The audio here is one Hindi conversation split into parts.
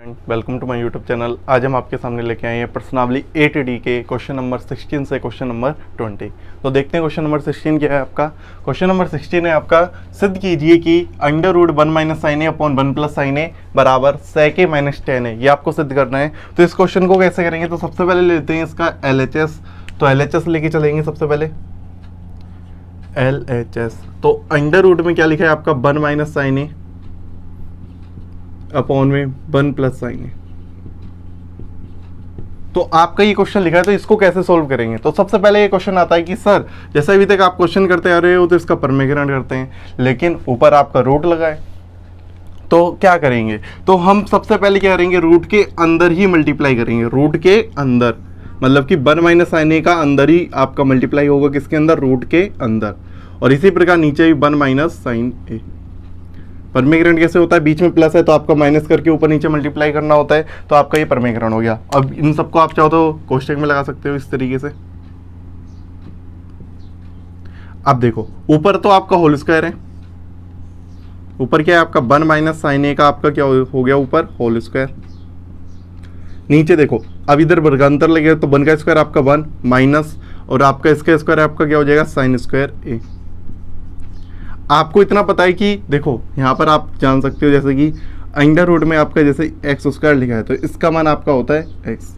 Welcome to my YouTube channel. आज हम आपके सामने लेके आए हैं प्रश्नावली 8D के क्वेश्चन नंबर 16 से क्वेश्चन नंबर 20। तो देखते हैं क्वेश्चन नंबर 16 क्या है आपका। क्वेश्चन नंबर 16 है आपका, सिद्ध कीजिए कि अंडर रूट 1 माइनस साइन ए अपॉन 1 प्लस साइन ए बराबर sec a माइनस टेन है। ये आपको सिद्ध करना है। तो इस क्वेश्चन को कैसे करेंगे, तो सबसे पहले लेते हैं इसका LHS। तो LHS लेके चलेंगे सबसे पहले LHS। तो अंडर रूट में क्या लिखा है आपका 1 माइनस साइन ए अपॉन में 1 प्लस साइन ए। तो आपका ये क्वेश्चन लिखा है, तो इसको कैसे सोल्व करेंगे। तो सबसे पहले ये क्वेश्चन आता है कि सर जैसे अभी तक आप क्वेश्चन करते आ रहे हो तो इसका परमीकरण करते हैं, लेकिन ऊपर आपका रूट लगा है तो क्या करेंगे। तो हम सबसे पहले क्या करेंगे, रूट के अंदर ही मल्टीप्लाई करेंगे। रूट के अंदर मतलब कि 1 माइनस साइन ए का अंदर ही आपका मल्टीप्लाई होगा, किसके अंदर, रूट के अंदर। और इसी प्रकार नीचे भी 1 माइनस साइन ए। परमीकरण कैसे होता है, बीच में प्लस है तो आपका माइनस करके ऊपर नीचे मल्टीप्लाई करना होता है, तो आपका ये परमीकरण हो गया। अब इन सबको आप चाहो तो कोष्टक में लगा सकते हो इस तरीके से। अब देखो ऊपर तो आपका होल स्क्वायर है, ऊपर क्या है आपका 1 माइनस साइन ए का आपका क्या हो गया, ऊपर होल स्क्वायर। नीचे देखो अब इधर वर्गांतर लगेगा तो 1 का स्क्वायर आपका 1 माइनस और आपका इसका स्क्वायर आपका क्या हो जाएगा साइन स्क्वायर ए। आपको इतना पता है कि देखो यहाँ पर आप जान सकते हो जैसे कि अंडर रूट में आपका जैसे एक्स स्क्वायर लिखा है तो इसका मान आपका होता है एक्स।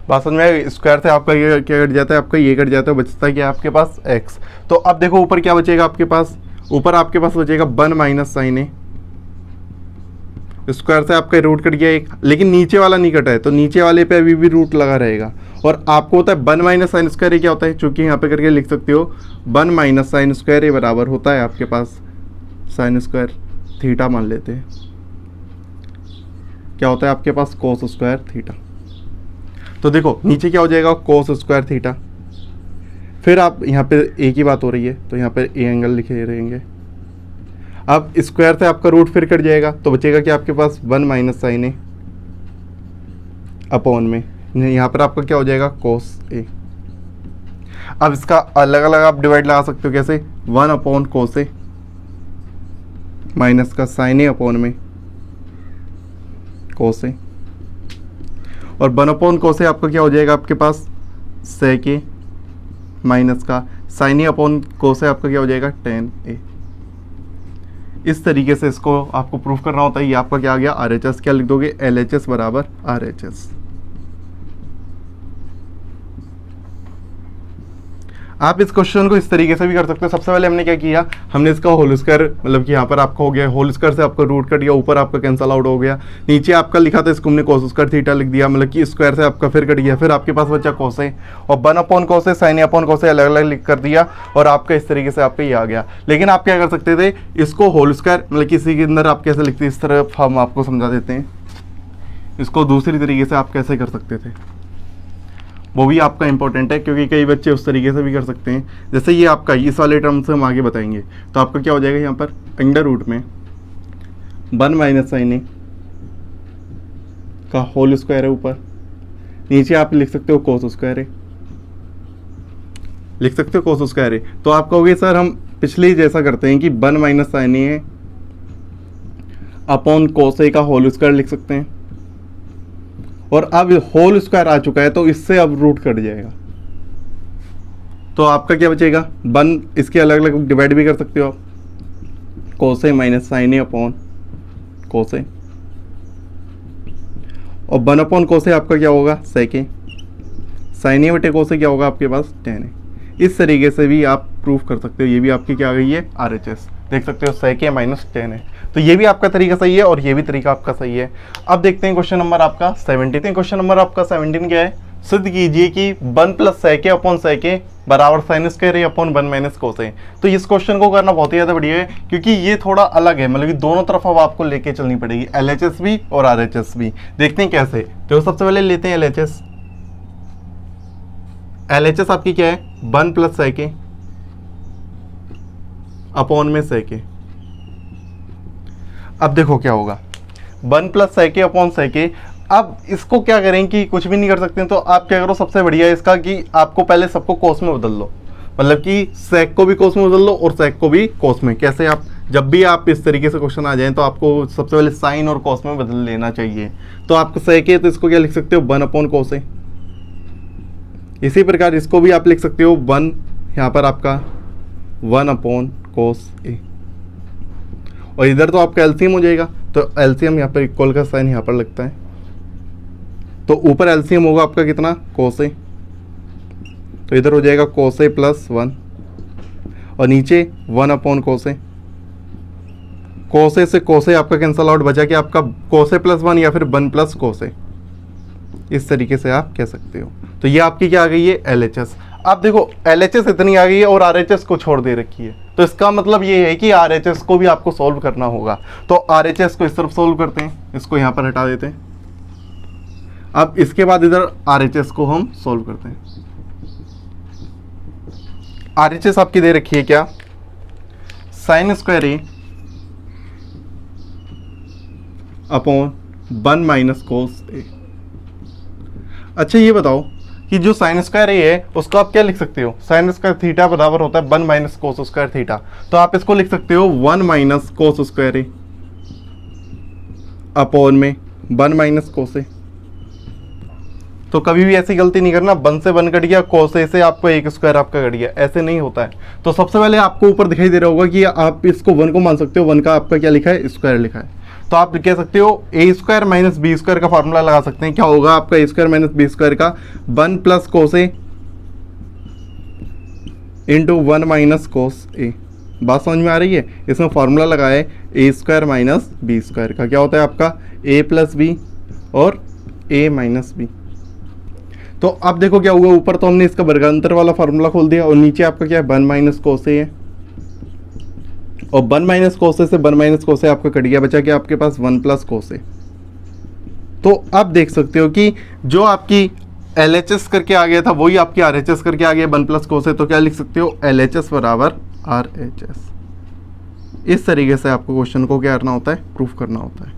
बात समझ में, स्क्वायर से आपका ये क्या कट जाता है, आपका ये कट जाता है, बचता है क्या आपके पास एक्स। तो अब देखो ऊपर क्या बचेगा आपके पास, ऊपर आपके पास बचेगा 1 माइनस साइन ए। स्क्वायर से आपका रूट कट गया एक, लेकिन नीचे वाला नहीं कटा है तो नीचे वाले पे अभी भी रूट लगा रहेगा। और आपको होता है 1 माइनस साइन स्क्वायर ए क्या होता है, चूंकि यहाँ पे करके लिख सकते हो 1 माइनस साइन स्क्वायर ए बराबर होता है आपके पास साइन स्क्वायर थीटा मान लेते हैं, क्या होता है आपके पास कोस स्क्वायर थीटा। तो देखो नीचे क्या हो जाएगा कोस स्क्वायर थीटा। फिर आप यहाँ पे ए की बात हो रही है तो यहाँ पे ए एंगल लिखे रहेंगे। अब स्क्वायर से आपका रूट फिर कट जाएगा तो बचेगा कि आपके पास 1 माइनस साइन ए अपॉन में यहाँ पर आपका क्या हो जाएगा कोस ए। अब इसका अलग अलग आप डिवाइड लगा सकते हो, कैसे 1 अपॉन कोस ए माइनस का साइन ए अपॉन में कोस ए, और 1 अपॉन कोस ए आपका क्या हो जाएगा आपके पास सेक ए माइनस का साइन ए अपॉन कोस ए आपका क्या हो जाएगा टेन ए। इस तरीके से इसको आपको प्रूफ करना होता है। ये आपका क्या आ गया RHS। क्या लिख दोगे LHS बराबर RHS। आप इस क्वेश्चन को इस तरीके से भी कर सकते हो। सबसे पहले हमने क्या किया, हमने इसका होल स्क्वायर मतलब कि यहाँ पर आपका हो गया होल स्क्वायर से आपका रूट कट गया, ऊपर आपका कैंसल आउट हो गया, नीचे आपका लिखा था इसको हमने कोस स्क्वायर थीटा लिख दिया, मतलब कि स्क्वायर से आपका फिर कट गया, फिर आपके पास बचा कोस ए और 1 अपॉन कोस ए साइन ए अपॉन कोस ए अलग अलग लिख कर दिया और आपका इस तरीके से आपका ये आ गया। लेकिन आप क्या कर सकते थे, इसको होल स्क्वायर मतलब किसी के अंदर आप कैसे लिखते, इस तरफ हम आपको समझा देते हैं। इसको दूसरी तरीके से आप कैसे कर सकते थे वो भी आपका इंपॉर्टेंट है, क्योंकि कई बच्चे उस तरीके से भी कर सकते हैं। जैसे ये आपका इस वाले टर्म से हम आगे बताएंगे तो आपका क्या हो जाएगा, यहाँ पर अंडर रूट में 1 माइनस साइन ए का होल स्क्वायर है ऊपर, नीचे आप लिख सकते हो कोस स्क्वायर है, लिख सकते हो कोस स्क्वायर है। तो आप कहोगे सर हम पिछले जैसा करते हैं कि 1 माइनस साइन ए है अपॉन कोस ए का होल स्क्वायर लिख सकते हैं, और अब होल स्क्वायर आ चुका है तो इससे अब रूट कट जाएगा तो आपका क्या बचेगा 1। इसके अलग अलग डिवाइड भी कर सकते हो आप, कोस ए माइनस साइन ए अपॉन कोस ए, और 1 अपॉन कोस ए आपका क्या होगा सेक ए, साइन ए बटे कोस ए क्या होगा आपके पास टेन ए। इस तरीके से भी आप प्रूफ कर सकते हो। ये भी आपकी क्या आ गई है RHS, देख सकते हो सेक ए माइनस टेन है। तो ये भी आपका तरीका सही है और ये भी तरीका आपका सही है। अब देखते हैं क्वेश्चन नंबर आपका 17। क्वेश्चन नंबर आपका 17 क्या है, सिद्ध कीजिए कि 1 प्लस सेक ए अपॉन सेक ए बराबर sine square A upon 1 minus cos ए। तो इस क्वेश्चन को करना बहुत ही ज़्यादा बढ़िया है, क्योंकि ये थोड़ा अलग है, मतलब कि दोनों तरफ अब आपको लेके चलनी पड़ेगी, LHS भी और RHS भी। देखते हैं कैसे। तो सबसे पहले लेते हैं LHS। LHS आपकी क्या है 1 प्लस सेक ए अपॉन में सेक ए। अब देखो क्या होगा 1 प्लस सेक ए अपॉन सेक ए। अब इसको क्या करें कि कुछ भी नहीं कर सकते हैं, तो आप क्या करो, सबसे बढ़िया है इसका कि आपको पहले सबको कोस में बदल लो, मतलब कि सेक को भी कोस में बदल लो और सेक को भी कोस में। कैसे आप जब भी आप इस तरीके से क्वेश्चन आ जाएं तो आपको सबसे पहले साइन और कॉस में बदल लेना चाहिए। तो आपको सेक है तो इसको क्या लिख सकते हो 1/cos ए। इसी प्रकार इसको भी आप लिख सकते हो 1, यहाँ पर आपका 1/cos ए, और इधर तो आपका एलसीएम हो जाएगा, तो एलसीएम यहाँ पर इक्वल का साइन यहाँ पर लगता है, तो ऊपर एलसीएम होगा आपका कितना cos ए, तो इधर हो जाएगा cos ए प्लस 1 और नीचे 1/cos ए। cos ए से cos ए आपका कैंसल आउट, बचा कि आपका cos ए प्लस 1 या फिर 1 प्लस cos ए, इस तरीके से आप कह सकते हो। तो ये आपकी क्या आ गई है LHS। अब देखो LHS इतनी आ गई है और RHS को छोड़ दे रखी है, तो इसका मतलब ये है कि RHS को भी आपको सॉल्व करना होगा। तो RHS को इस तरफ सॉल्व करते हैं, इसको यहाँ पर हटा देते हैं। अब इसके बाद इधर RHS को हम सॉल्व करते हैं। RHS आपकी दे रखी है क्या, sin square A upon 1 - cos ए। अच्छा ये बताओ कि जो साइन स्क्वायर ए है उसको आप क्या लिख सकते हो, साइन स्क्वायर थीटा बराबर होता है 1 - cos स्क्वायर थीटा, तो आप इसको लिख सकते हो 1 - cos स्क्वायर ए अपॉन में 1 - cos ए। तो कभी भी ऐसी गलती नहीं करना 1 से 1 कट गया, cos ए से आपको एक स्क्वायर आपका कट गया, ऐसे नहीं होता है। तो सबसे पहले आपको ऊपर दिखाई दे रहा होगा कि आप इसको 1 को मान सकते हो, 1 का आपका क्या लिखा है स्क्वायर लिखा है, तो आप कह सकते हो a² - b² का फॉर्मूला लगा सकते हैं। क्या होगा आपका a² - b² का 1 + cos a into 1 - cos a। बात समझ में आ रही है, इसमें फॉर्मूला लगा है a² - b² का, क्या होता है आपका a + b और a - b। तो अब देखो क्या हुआ, ऊपर तो हमने इसका वर्गांतर वाला फॉर्मूला खोल दिया और नीचे आपका क्या है 1 - cos a है, और 1 - cos a से 1 - cos a आपका कट गया, बचा कि आपके पास 1 + cos a। तो आप देख सकते हो कि जो आपकी LHS करके आ गया था वही आपकी RHS करके आ गया 1 + cos a, तो क्या लिख सकते हो LHS बराबर RHS। इस तरीके से आपको क्वेश्चन को क्या करना होता है, प्रूफ करना होता है,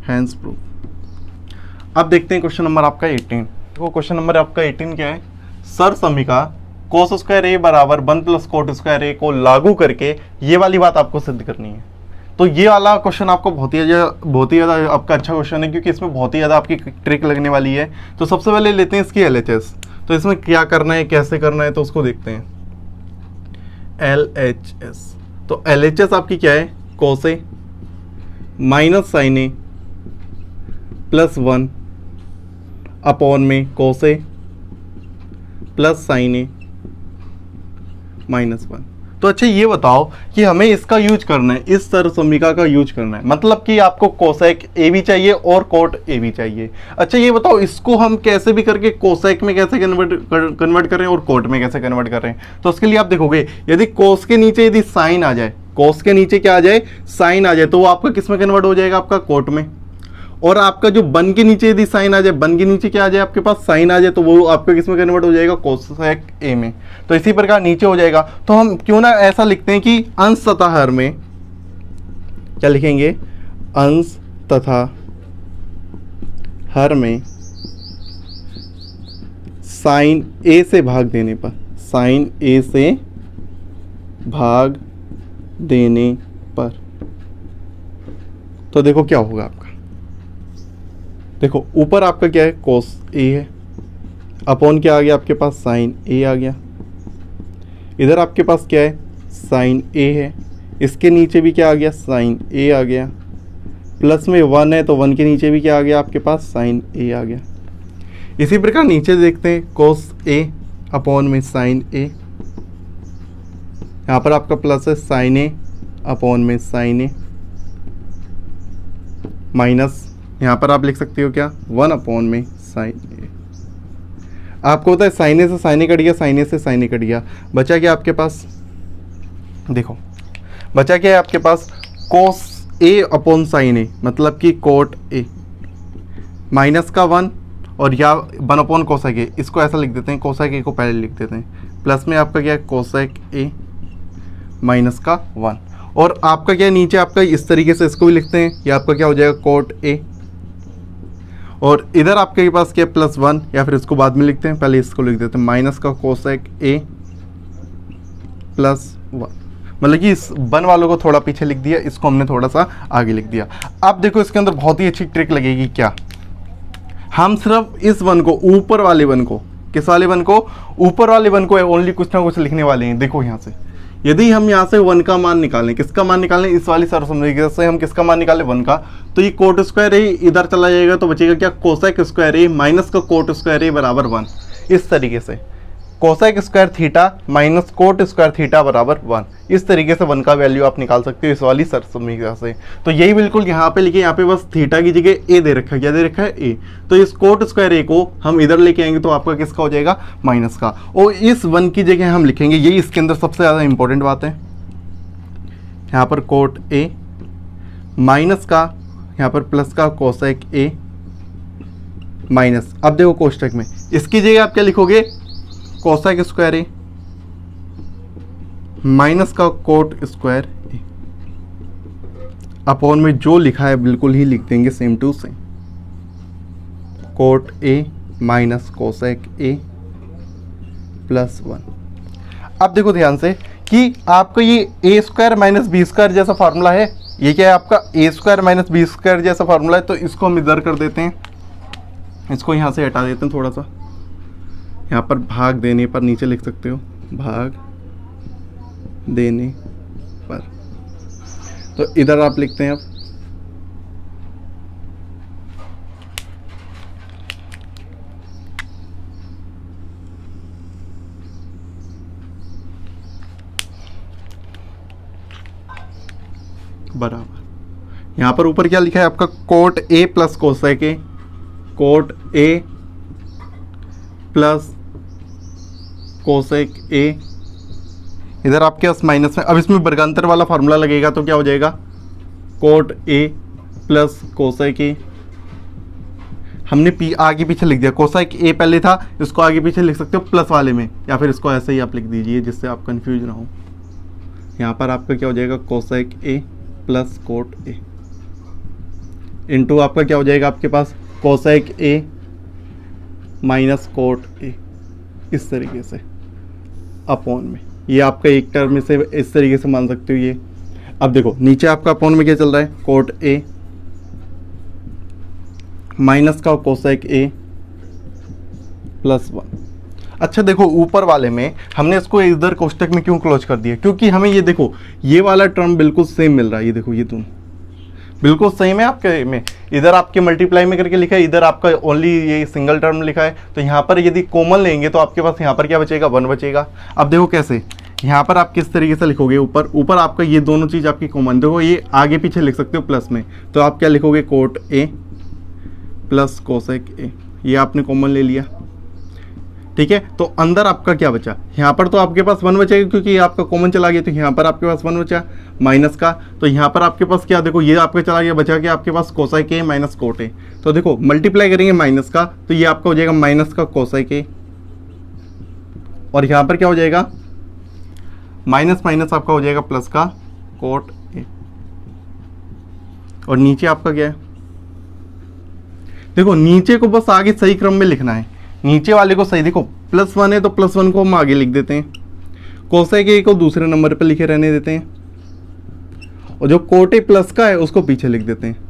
हैंस प्रूफ। अब देखते हैं क्वेश्चन नंबर आपका 18। देखो क्वेश्चन नंबर आपका 18 क्या है, सर समीका cos स्क्वायर ए बराबर 1 + cot स्क्वायर ए को लागू करके ये वाली बात आपको सिद्ध करनी है। तो ये वाला क्वेश्चन आपको बहुत ही ज़्यादा आपका अच्छा क्वेश्चन है, क्योंकि इसमें बहुत ही ज़्यादा आपकी ट्रिक लगने वाली है। तो सबसे पहले लेते हैं इसकी LHS, तो इसमें क्या करना है कैसे करना है तो उसको देखते हैं। LHS, तो LHS आपकी क्या है cos a minus sin a plus 1 upon में cos a plus sin a -1। तो अच्छा ये बताओ कि हमें इसका यूज करना है, इस सरसमीका का यूज करना है, मतलब कि आपको कोसेक ए भी चाहिए और कोट ए भी चाहिए। अच्छा ये बताओ इसको हम कैसे भी करके कोसेक में कैसे कन्वर्ट करें और कोट में कैसे कन्वर्ट करें। तो उसके लिए आप देखोगे यदि कोस के नीचे यदि साइन आ जाए, कोस के नीचे क्या आ जाए साइन आ जाए, तो वो आपका किस में कन्वर्ट हो जाएगा आपका कोट में। और आपका जो बन के नीचे यदि साइन आ जाए, बन के नीचे क्या आ जाए आपके पास साइन आ जाए, तो वो आपके किस में कन्वर्ट हो जाएगा कोसेक ए में। तो इसी प्रकार नीचे हो जाएगा। तो हम क्यों ना ऐसा लिखते हैं कि अंश तथा हर में क्या लिखेंगे, अंश तथा हर में साइन ए से भाग देने पर, साइन ए से भाग देने पर, तो देखो क्या होगा आपका। देखो ऊपर आपका क्या है कोस ए है, अपॉन क्या आ गया आपके पास साइन ए आ गया, इधर आपके पास क्या है साइन ए है, इसके नीचे भी क्या आ गया साइन ए आ गया, प्लस में 1 है तो 1 के नीचे भी क्या आ गया आपके पास साइन ए आ गया। इसी प्रकार नीचे देखते हैं कोस ए अपॉन में साइन ए, यहाँ पर आपका प्लस है साइन ए अपॉन में साइन ए, माइनस यहाँ पर आप लिख सकते हो क्या 1 अपॉन में साइन ए। आपको होता है साइन ए से साइन ए कट गया, साइन ए से साइन ए कट गया, बचा क्या आपके पास, देखो बचा क्या है आपके पास कोस ए अपॉन साइन ए, मतलब कि कोट ए, माइनस का 1 और या 1 अपॉन कोसेक ए, इसको ऐसा लिख देते हैं, कोसेक ए को पहले लिख देते हैं, प्लस में आपका क्या है कोसेक ए माइनस का 1, और आपका क्या है नीचे आपका इस तरीके से इसको भी लिखते हैं, ये आपका क्या हो जाएगा कोट ए, और इधर आपके पास क्या प्लस 1 या फिर इसको बाद में लिखते हैं, पहले इसको लिख देते हैं माइनस का कोसेक ए प्लस 1। मतलब कि इस वन वालों को थोड़ा पीछे लिख दिया, इसको हमने थोड़ा सा आगे लिख दिया। अब देखो इसके अंदर बहुत ही अच्छी ट्रिक लगेगी। क्या, हम सिर्फ इस वन को, ऊपर वाले वन को, किस वाले वन को, ऊपर वाले वन को ओनली कुछ ना कुछ लिखने वाले हैं। देखो यहाँ से यदि हम यहाँ से वन का मान निकालें, किसका मान निकालें, इस वाली सर्वसम्मति से हम किसका मान निकालें, वन का, तो ये कोट स्क्वायर ए इधर चला जाएगा तो बचेगा क्या, कोसेक स्क्वायर ए माइनस का कोट स्क्वायर ए बराबर 1। इस तरीके से cosec square theta minus cot square theta बराबर 1, इस तरीके से वन का वैल्यू आप निकाल सकते हो इस वाली सर्वसम्मति से। तो यही बिल्कुल यहाँ पे लिखिए, यहाँ पे बस थीटा की जगह ए दे रखा है, क्या दे रखा है, ए। तो इस कोट स्क्वायर ए को हम इधर लेके आएंगे तो आपका किसका हो जाएगा, माइनस का, और इस वन की जगह हम लिखेंगे, यही इसके अंदर सबसे ज़्यादा इंपॉर्टेंट बात है, यहाँ पर कोट ए माइनस का, यहाँ पर प्लस का कोसेक ए माइनस। अब देखो कोष्टक में इसकी जगह आप क्या लिखोगे, कोसेक स्क्वायर ए माइनस का कोट स्क्वायर ए, अपॉन में जो लिखा है बिल्कुल ही लिख देंगे same to same, cot A minus cosec A plus 1। अब देखो ध्यान से कि आपका ये A square minus B square जैसा फार्मूला है, ये क्या है आपका A square minus B square जैसा फार्मूला है। तो इसको हम इधर कर देते हैं, इसको यहाँ से हटा देते हैं थोड़ा सा, यहाँ पर भाग देने पर नीचे लिख सकते हो, भाग देने पर, तो इधर आप लिखते हैं अब बराबर, यहाँ पर ऊपर क्या लिखा है आपका, cot A plus cosec A, cot A plus cosec ए, इधर आपके पास माइनस में, अब इसमें वर्गांतर वाला फार्मूला लगेगा तो क्या हो जाएगा, कोट ए प्लस कोसेक ए, हमने पी आगे पीछे लिख दिया, कोसेक ए पहले था, इसको आगे पीछे लिख सकते हो प्लस वाले में, या फिर इसको ऐसे ही आप लिख दीजिए जिससे आप कंफ्यूज ना हो। यहाँ पर आपका क्या हो जाएगा, cosec A plus cot A, into आपका क्या हो जाएगा आपके पास, cosec A minus cot A, इस तरीके से अपॉन में, ये आपका एक टर्म से इस तरीके से मान सकते हो ये। अब देखो नीचे आपका अपॉन में क्या चल रहा है, कोट ए माइनस का कोसेक ए प्लस 1। अच्छा देखो ऊपर वाले में हमने इसको इधर कोष्टक में क्यों क्लोज कर दिया, क्योंकि हमें ये देखो ये वाला टर्म बिल्कुल सेम मिल रहा है, ये देखो ये दोनों बिल्कुल सेम है आपके में, इधर आपके मल्टीप्लाई में करके लिखा है, इधर आपका ओनली ये सिंगल टर्म लिखा है। तो यहाँ पर यदि कॉमन लेंगे तो आपके पास यहाँ पर क्या बचेगा, 1 बचेगा। अब देखो कैसे, यहाँ पर आप किस तरीके से लिखोगे, ऊपर आपका ये दोनों चीज़ आपकी कॉमन, देखो ये आगे पीछे लिख सकते हो प्लस में, तो आप क्या लिखोगे, कोट ए प्लस कोसेक ए, ये आपने कॉमन ले लिया, ठीक है। तो अंदर आपका क्या बचा, यहाँ पर तो आपके पास 1 बचेगा क्योंकि ये आपका कॉमन चला गया, तो यहाँ पर आपके पास 1 बचा माइनस का, तो यहाँ पर आपके पास क्या, देखो ये आपका चला गया, बचा क्या आपके पास, cosec A minus cot A. तो देखो मल्टीप्लाई करेंगे माइनस का, तो ये आपका हो जाएगा माइनस का कोसेक ए, और यहाँ पर क्या हो जाएगा, माइनस माइनस आपका हो जाएगा प्लस का कोट ए, और नीचे आपका क्या है, देखो नीचे को बस आगे सही क्रम में लिखना है, नीचे वाले को सही, देखो +1 है तो +1 को हम आगे लिख देते हैं, कोसेक ए को दूसरे नंबर पर लिखे रहने देते हैं, और जो कोट ए प्लस का है उसको पीछे लिख देते हैं।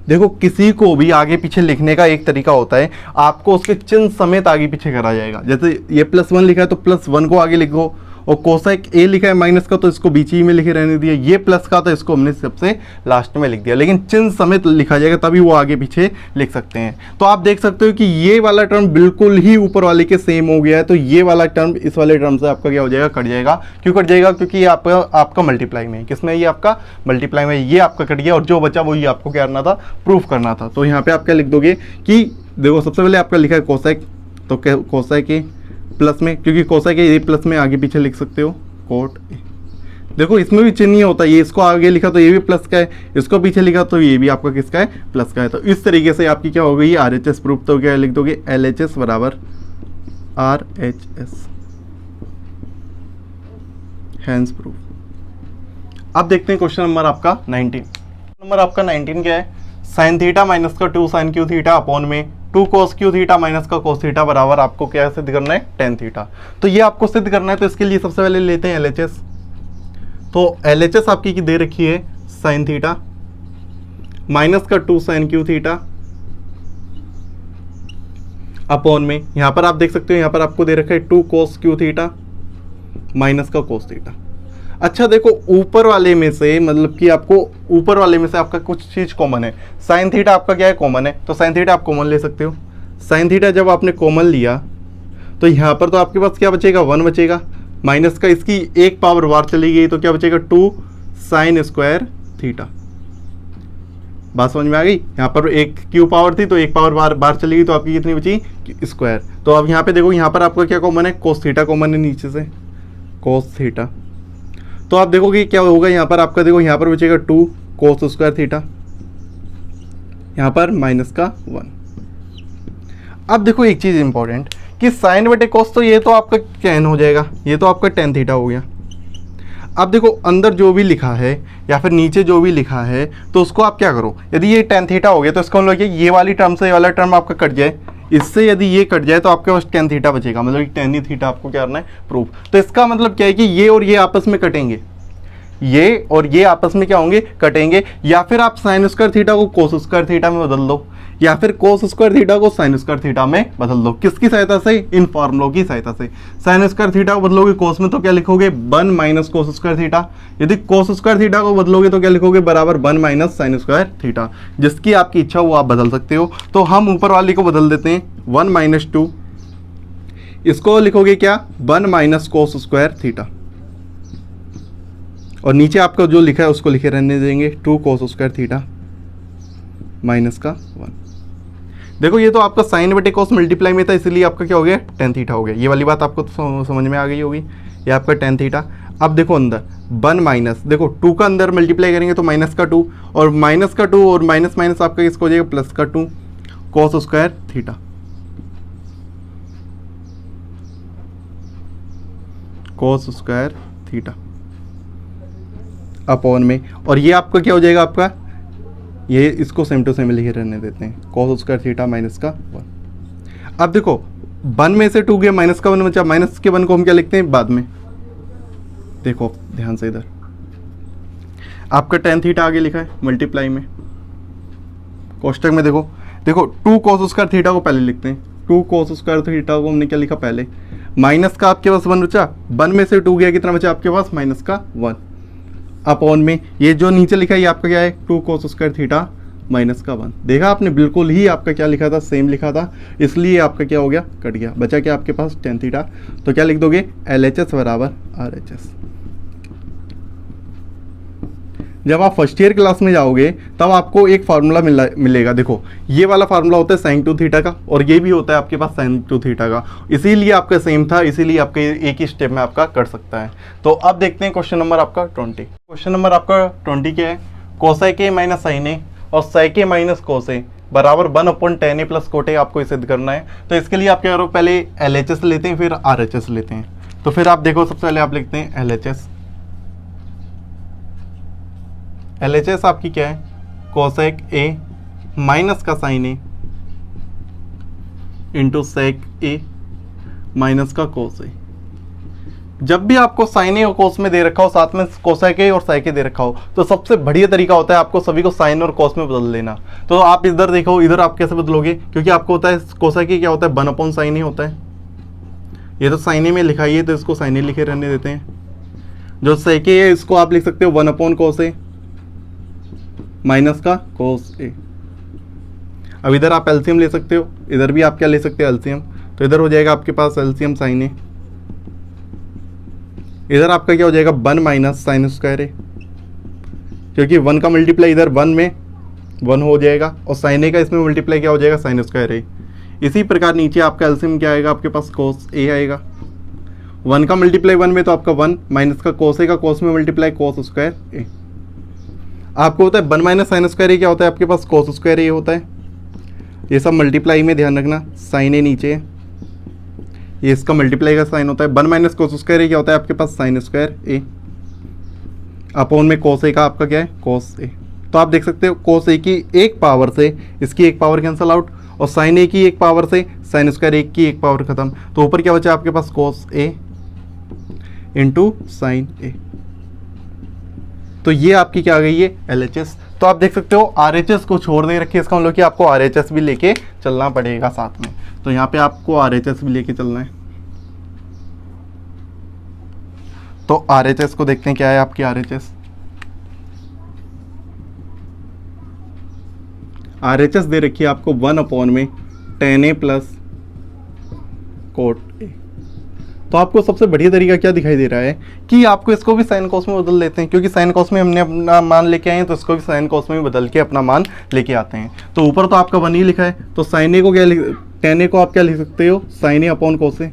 देखो किसी को भी आगे पीछे लिखने का एक तरीका होता है, आपको उसके चिन्ह समेत आगे पीछे करा जाएगा। जैसे ये +1 लिखा है तो +1 को आगे लिखो, और कोसेक ए लिखा है माइनस का तो इसको बीच ही में लिखे रहने दिया, ये प्लस का तो इसको हमने सबसे लास्ट में लिख दिया, लेकिन चिन्ह समेत लिखा जाएगा तभी वो आगे पीछे लिख सकते हैं। तो आप देख सकते हो कि ये वाला टर्म बिल्कुल ही ऊपर वाले के सेम हो गया है, तो ये वाला टर्म इस वाले टर्म से आपका क्या हो जाएगा, कट जाएगा। क्यों कट जाएगा, क्योंकि ये आपका मल्टीप्लाई में, किसमें, ये आपका मल्टीप्लाई में, ये आपका कट गया, और जो बचा वही आपको क्या करना था, प्रूफ करना था। तो यहाँ पे आप क्या लिख दोगे कि देखो सबसे पहले आपका लिखा है कोसेक, तो कोसेक ए प्लस में, क्योंकि कोसेक ए प्लस में आगे पीछे लिख सकते हो कोट ए। देखो इसमें भी चिन्ह नहीं होता, ये इसको आगे लिखा तो ये भी प्लस का है, इसको पीछे लिखा तो ये भी आपका किसका है, प्लस का है। तो इस तरीके से आपकी क्या हो गई, RHS प्रूफ। तो क्या लिख दोगे, LHS बराबर RHS, हैंस प्रूफ। अब देखते हैं क्वेश्चन नंबर आपका 19। नंबर आपका 19 क्या है, साइन थीटा माइनस का 2 साइन क्यू थीटा अपॉन में two cos Q theta minus का कोस थीटा बराबर आपको क्या सिद्ध करना है, टेन थीटा। तो ये आपको सिद्ध करना है, तो इसके लिए सबसे पहले लेते हैं LHS। तो LHS आपकी की दे रखी है साइन थीटा माइनस का two sine Q theta upon में, यहां पर आप देख सकते हो यहां पर आपको दे रखा है two cos Q theta minus का कोस थीटा। अच्छा देखो ऊपर वाले में से मतलब कि आपको ऊपर वाले में से आपका कुछ चीज कॉमन है, साइन थीटा आपका क्या है, कॉमन है। तो साइन थीटा आप कॉमन ले सकते हो। साइन थीटा जब आपने कॉमन लिया तो यहाँ पर तो आपके पास क्या बचेगा, 1 बचेगा, माइनस का इसकी एक पावर बाहर चली गई तो क्या बचेगा, 2 साइन स्क्वायर थीटा। बात समझ में आ गई। यहाँ पर एक क्यू पावर थी तो एक पावर बाहर चली गई तो आपकी कितनी बची, स्क्वायर। तो अब यहाँ पे देखो यहाँ पर आपका क्या कॉमन है, कोस थीटा कॉमन है नीचे से, कोस थीटा। तो आप देखोगे क्या होगा, यहाँ पर आपका देखो यहाँ पर बचेगा 2 कोस स्क्वायर थीटा, यहाँ पर माइनस का 1। अब देखो एक चीज़ इंपॉर्टेंट कि साइन बटे कोस, तो ये तो आपका टेन हो जाएगा, ये तो आपका टेन थीटा हो गया। अब देखो अंदर जो भी लिखा है या फिर नीचे जो भी लिखा है तो उसको आप क्या करो, यदि ये टेन थीटा हो गया तो इसका मतलब ये वाली टर्म से ये वाला टर्म आपका कट जाए, इससे यदि ये कट जाए तो आपके पास टेन थीटा बचेगा, मतलब टेन ही थीटा आपको क्या करना है, प्रूफ। तो इसका मतलब क्या है कि ये और ये आपस में कटेंगे, ये और ये आपस में क्या होंगे, कटेंगे। या फिर आप साइन स्क्वायर थीटा को कोस स्क्वायर थीटा में बदल दो, या फिर कोस स्क्वायर थीटा को साइन स्क्वायर थीटा में बदल दो। किसकी सहायता से, इन फॉर्मुलों की सहायता से। साइन स्क्वायर थीटा को बदलोगे कोस में तो क्या लिखोगे, 1 माइनस कोस स्क्वायर थीटा। यदि कोस स्क्वायर थीटा को बदलोगे तो क्या लिखोगे, बराबर 1 माइनस साइन स्क्वायर थीटा। जिसकी आपकी इच्छा वो आप बदल सकते हो। तो हम ऊपर वाली को बदल देते हैं, 1 माइनस 2, इसको लिखोगे क्या, 1 माइनस कोस स्क्वायर थीटा, और नीचे आपका जो लिखा है उसको लिखे रहने देंगे, 2 कोस स्क्वायर थीटा माइनस का 1। देखो ये तो आपका साइन बटे कोस मल्टीप्लाई में था, इसलिए आपका क्या हो गया, टेन थीटा हो गया। ये वाली बात आपको तो समझ में आ गई होगी, ये आपका टेन थीटा। अब देखो अंदर 1 माइनस, देखो 2 का अंदर मल्टीप्लाई करेंगे तो माइनस का 2, और माइनस का 2 और माइनस माइनस आपका इसको हो जाएगा प्लस का 2 cos square theta, cos square theta upon में। और ये आपका क्या हो जाएगा, आपका ये इसको सेम टू सेम लिखे रहने देते हैं, कोस स्क्वायर थीटा माइनस का 1। अब देखो 1 में से 2 गया, माइनस का 1 बचा, माइनस के 1 को हम क्या लिखते हैं बाद में, देखो ध्यान से इधर आपका टेन थीटा आगे लिखा है मल्टीप्लाई में, कोष्टक में देखो 2 कोस स्क्वायर थीटा को पहले लिखते हैं, 2 कोस स्क्वायर थीटा को हमने क्या लिखा पहले, माइनस का आपके पास 1 बचा, 1 में से 2 गया, कितना बचा आपके पास, माइनस का 1 अपॉन में। ये जो नीचे लिखा है ये आपका क्या है, 2 कोस स्क्वायर थीटा माइनस का 1। देखा आपने बिल्कुल ही आपका क्या लिखा था, सेम लिखा था, इसलिए आपका क्या हो गया, कट गया। बचा क्या आपके पास, टेन थीटा। तो क्या लिख दोगे, LHS बराबर RHS। जब आप फर्स्ट ईयर क्लास में जाओगे तब आपको एक फार्मूला मिलेगा। देखो ये वाला फार्मूला होता है साइन 2 थीटा का, और ये भी होता है आपके पास साइन 2 थीटा का, इसीलिए आपका सेम था, इसीलिए आपके एक ही स्टेप में आपका कर सकता है। तो अब देखते हैं क्वेश्चन नंबर आपका 20। क्वेश्चन नंबर आपका 20 क्या है, कोसेक ए माइनस साइन ए और सेक ए माइनस कोस ए बराबर 1/10 ए प्लस कोट ए आपको सिद्ध करना है। तो इसके लिए आप क्या करो, पहले LHS लेते हैं फिर RHS लेते हैं। तो फिर आप देखो सबसे पहले आप लिखते हैं LHS। LHS आपकी क्या है, कोसेक ए माइनस का साइन ए इंटू सेक ए माइनस का कोस ए। जब भी आपको साइन ए और कोस में दे रखा हो, साथ में कोसेक ए और सेक ए दे रखा हो, तो सबसे बढ़िया तरीका होता है आपको सभी को साइन और कोस में बदल लेना। तो आप इधर देखो, इधर आप कैसे बदलोगे, क्योंकि आपको होता है कोसेक ए क्या होता है, 1/sin ए होता है। ये तो साइन ए में लिखा ही है तो इसको साइन ए लिखे रहने देते हैं। जो सेक ए है इसको आप लिख सकते हो 1/cos ए माइनस का कोस ए। अब इधर आप एलसीएम ले सकते हो, इधर भी आप क्या ले सकते हो, एलसीएम। तो इधर हो जाएगा आपके पास एलसीएम साइन ए, इधर आपका क्या हो जाएगा 1 माइनस साइन स्क्वायर ए, क्योंकि 1 का मल्टीप्लाई इधर 1 में 1 हो जाएगा और साइन ए का इसमें मल्टीप्लाई क्या हो जाएगा, साइन स्क्वायर ए। इसी प्रकार नीचे आपका एलसीएम क्या आएगा, आपके पास कोस ए आएगा। 1 का मल्टीप्लाई 1 में तो आपका 1 माइनस का कोस ए का कोस में मल्टीप्लाई कोस स्क्वायर ए। आपको होता है 1 माइनस साइन स्क्वायर ए क्या होता है, आपके पास कोस स्क्वायर ए होता है। ये सब मल्टीप्लाई में ध्यान रखना, साइन ए नीचे है, ये इसका मल्टीप्लाई का साइन होता है। 1 माइनस कोस स्क्वायर ए क्या होता है आपके पास, साइन स्क्वायर ए अपॉन में कोस ए का आपका क्या है, कोस ए। तो आप देख सकते हो कोस ए की एक पावर से इसकी एक पावर कैंसल आउट, और साइन ए की 1 पावर से साइन स्क्वायर 1 की 1 पावर खत्म, तो ऊपर क्या बचा आपके पास कोस ए इंटू साइन ए। तो ये आपकी क्या आ गई है LHS। तो आप देख सकते हो RHS को छोड़ दे रखिए, इसका मतलब कि आपको RHS भी लेके चलना पड़ेगा साथ में। तो यहाँ पे आपको RHS भी लेके चलना है। तो RHS को देखते हैं क्या है आपकी RHS दे रखी है आपको 1 में tan A plus cot A. तो आपको सबसे बढ़िया तरीका क्या दिखाई दे रहा है कि आपको इसको भी साइन कॉस में बदल देते हैं, क्योंकि साइन कॉस में हमने अपना मान लेके आए हैं, तो इसको भी साइन कॉस में बदल के अपना मान लेके आते हैं। तो ऊपर तो आपका 1 ही लिखा है, तो साइन ए को क्या tan A को आप क्या लिख सकते हो, साइन ए अपॉन कोस ए,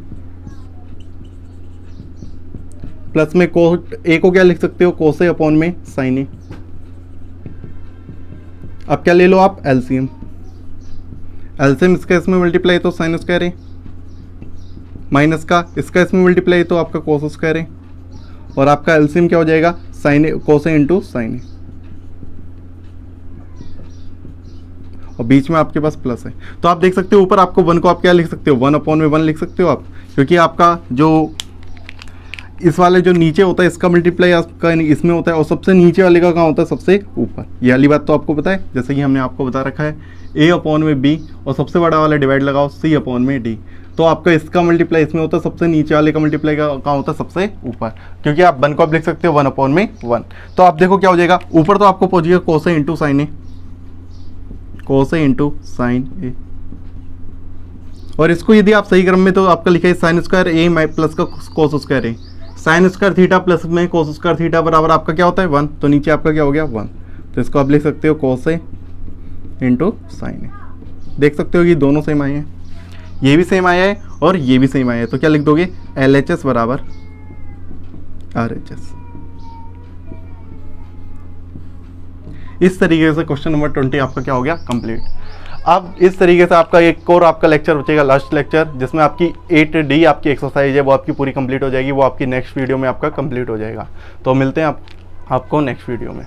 प्लस में कोट ए को क्या लिख सकते हो, कोस ए अपॉन में साइन ए। अब क्या ले लो आप एलसीएम इसका इसमें मल्टीप्लाई तो साइन स्क्वायर है, माइनस का इसका इसमें मल्टीप्लाई तो आपका कोस स्क्वायर है, और आपका एलसीएम क्या हो जाएगा साइन ए कोस ए इंटू साइन ए, और बीच में आपके पास प्लस है। तो आप देख सकते हो ऊपर आपको 1 को आप क्या लिख सकते हो 1/1 लिख सकते हो आप, क्योंकि आपका जो इस वाले जो नीचे होता है इसका मल्टीप्लाई आपका इसमें होता है, और सबसे नीचे वाले का कहाँ होता है सबसे ऊपर। ये वाली बात तो आपको पता है, जैसे कि हमने आपको बता रखा है A/B, और सबसे बड़ा वाला डिवाइड लगाओ C/D। तो आपका इसका मल्टीप्लाई इसमें होता है, सबसे नीचे वाले का मल्टीप्लाई कहाँ होता है सबसे ऊपर, क्योंकि आप 1 को आप लिख सकते हो 1/1। तो आप देखो क्या हो जाएगा, ऊपर तो आपको पहुंचेगा कोस ए इंटू साइन ए, कोस ए इंटू साइन ए, और इसको यदि आप सही क्रम में तो आपका लिखा है साइन स्क्वायर ए प्लस का कोस स्क्वायर ए, साइन स्क्वायर थीटा प्लस में कोस स्क्वायर थीटा बराबर आपका क्या होता है 1, तो नीचे आपका क्या हो गया 1। तो इसको आप लिख सकते हो कोस ए इंटू साइन ए। देख सकते हो कि दोनों सेम आए हैं, ये भी सेम आया है और ये भी सेम आया है, तो क्या लिख दोगे LHS बराबर RHS। इस तरीके से क्वेश्चन नंबर 20 आपका क्या हो गया कंप्लीट। अब इस तरीके से आपका एक और आपका लेक्चर बचेगा, लास्ट लेक्चर, जिसमें आपकी 8D आपकी एक्सरसाइज है वो आपकी पूरी कंप्लीट हो जाएगी, वो आपकी नेक्स्ट वीडियो में आपका कंप्लीट हो जाएगा। तो मिलते हैं आपको नेक्स्ट वीडियो में।